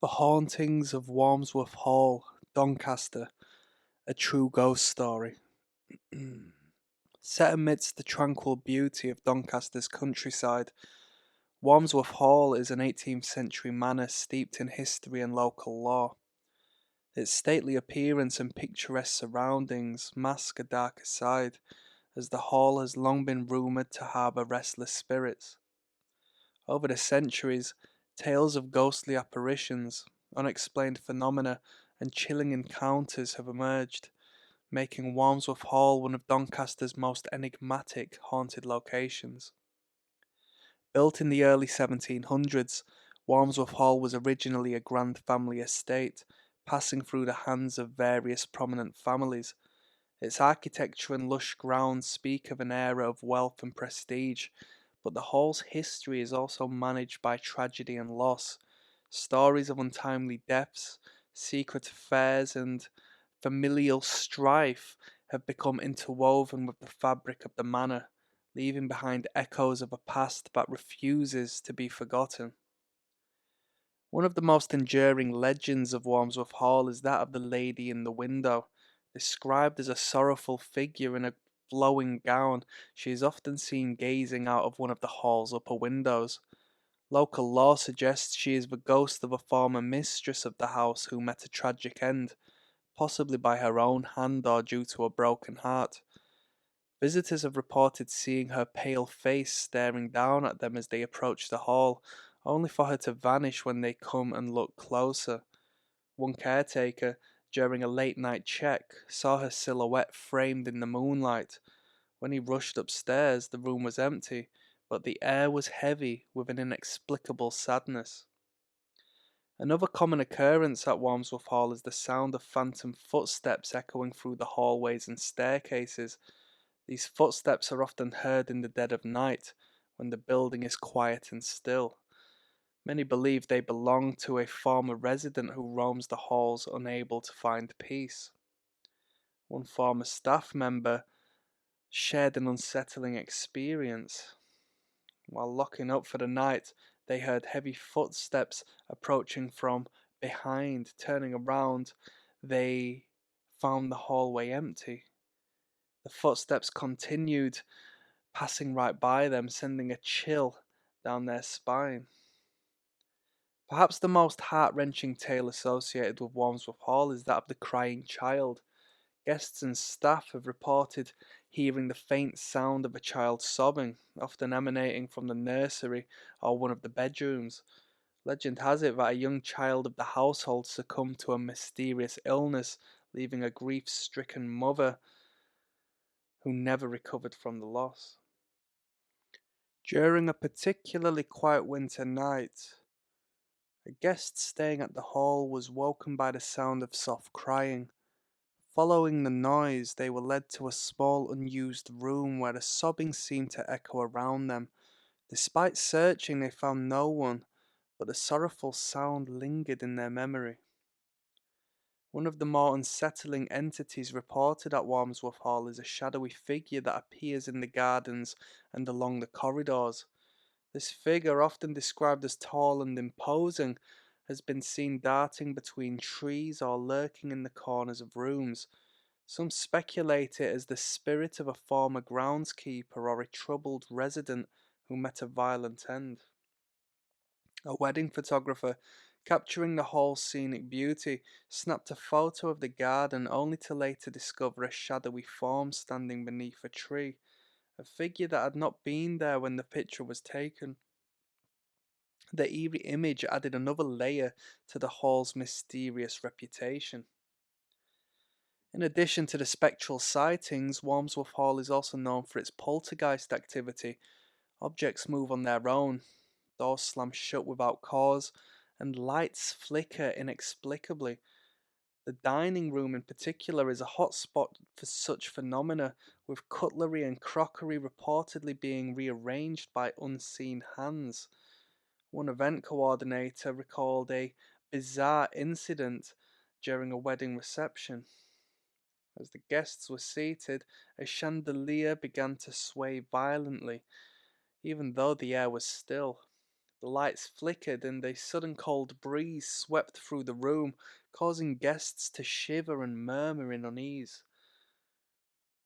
The Hauntings of Warmsworth Hall, Doncaster, a true ghost story. Set amidst the tranquil beauty of Doncaster's countryside, Warmsworth Hall is an 18th century manor steeped in history and local lore. Its stately appearance and picturesque surroundings mask a darker side, as the hall has long been rumoured to harbour restless spirits. Over the centuries, tales of ghostly apparitions, unexplained phenomena, and chilling encounters have emerged, making Warmsworth Hall one of Doncaster's most enigmatic haunted locations. Built in the early 1700s, Warmsworth Hall was originally a grand family estate, passing through the hands of various prominent families. Its architecture and lush grounds speak of an era of wealth and prestige, but the hall's history is also managed by tragedy and loss. Stories of untimely deaths, secret affairs, and familial strife have become interwoven with the fabric of the manor, leaving behind echoes of a past that refuses to be forgotten. One of the most enduring legends of Warmsworth Hall is that of the lady in the window. Described as a sorrowful figure in a flowing gown, she is often seen gazing out of one of the hall's upper windows. Local lore suggests she is the ghost of a former mistress of the house who met a tragic end, possibly by her own hand or due to a broken heart. Visitors have reported seeing her pale face staring down at them as they approach the hall, only for her to vanish when they come and look closer. One caretaker, during a late night check, saw her silhouette framed in the moonlight. When he rushed upstairs, the room was empty, but the air was heavy with an inexplicable sadness. Another common occurrence at Warmsworth Hall is the sound of phantom footsteps echoing through the hallways and staircases. These footsteps are often heard in the dead of night, when the building is quiet and still. Many believe they belong to a former resident who roams the halls unable to find peace. One former staff member shared an unsettling experience. While locking up for the night, they heard heavy footsteps approaching from behind. Turning around, they found the hallway empty. The footsteps continued, passing right by them, sending a chill down their spine. Perhaps the most heart-wrenching tale associated with Warmsworth Hall is that of the crying child. Guests and staff have reported hearing the faint sound of a child sobbing, often emanating from the nursery or one of the bedrooms. Legend has it that a young child of the household succumbed to a mysterious illness, leaving a grief-stricken mother who never recovered from the loss. During a particularly quiet winter night, a guest staying at the hall was woken by the sound of soft crying. Following the noise, they were led to a small unused room where the sobbing seemed to echo around them. Despite searching, they found no one, but the sorrowful sound lingered in their memory. One of the more unsettling entities reported at Warmsworth Hall is a shadowy figure that appears in the gardens and along the corridors. This figure, often described as tall and imposing, has been seen darting between trees or lurking in the corners of rooms. Some speculate it as the spirit of a former groundskeeper or a troubled resident who met a violent end. A wedding photographer, capturing the hall's scenic beauty, snapped a photo of the garden only to later discover a shadowy form standing beneath a tree, a figure that had not been there when the picture was taken. The eerie image added another layer to the hall's mysterious reputation. In addition to the spectral sightings, Warmsworth Hall is also known for its poltergeist activity. Objects move on their own, doors slam shut without cause, and lights flicker inexplicably. The dining room in particular is a hotspot for such phenomena, with cutlery and crockery reportedly being rearranged by unseen hands. One event coordinator recalled a bizarre incident during a wedding reception. As the guests were seated, a chandelier began to sway violently, even though the air was still. The lights flickered and a sudden cold breeze swept through the room, causing guests to shiver and murmur in unease.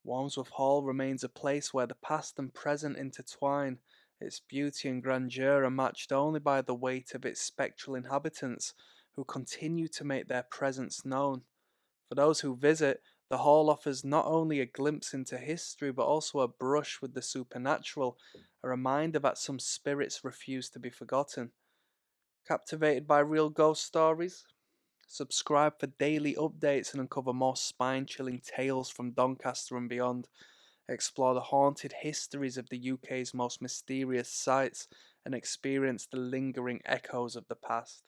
Warmsworth Hall remains a place where the past and present intertwine. Its beauty and grandeur are matched only by the weight of its spectral inhabitants, who continue to make their presence known. For those who visit, the hall offers not only a glimpse into history but also a brush with the supernatural, a reminder that some spirits refuse to be forgotten. Captivated by real ghost stories? Subscribe for daily updates and uncover more spine chilling tales from Doncaster and beyond. Explore the haunted histories of the UK's most mysterious sites and experience the lingering echoes of the past.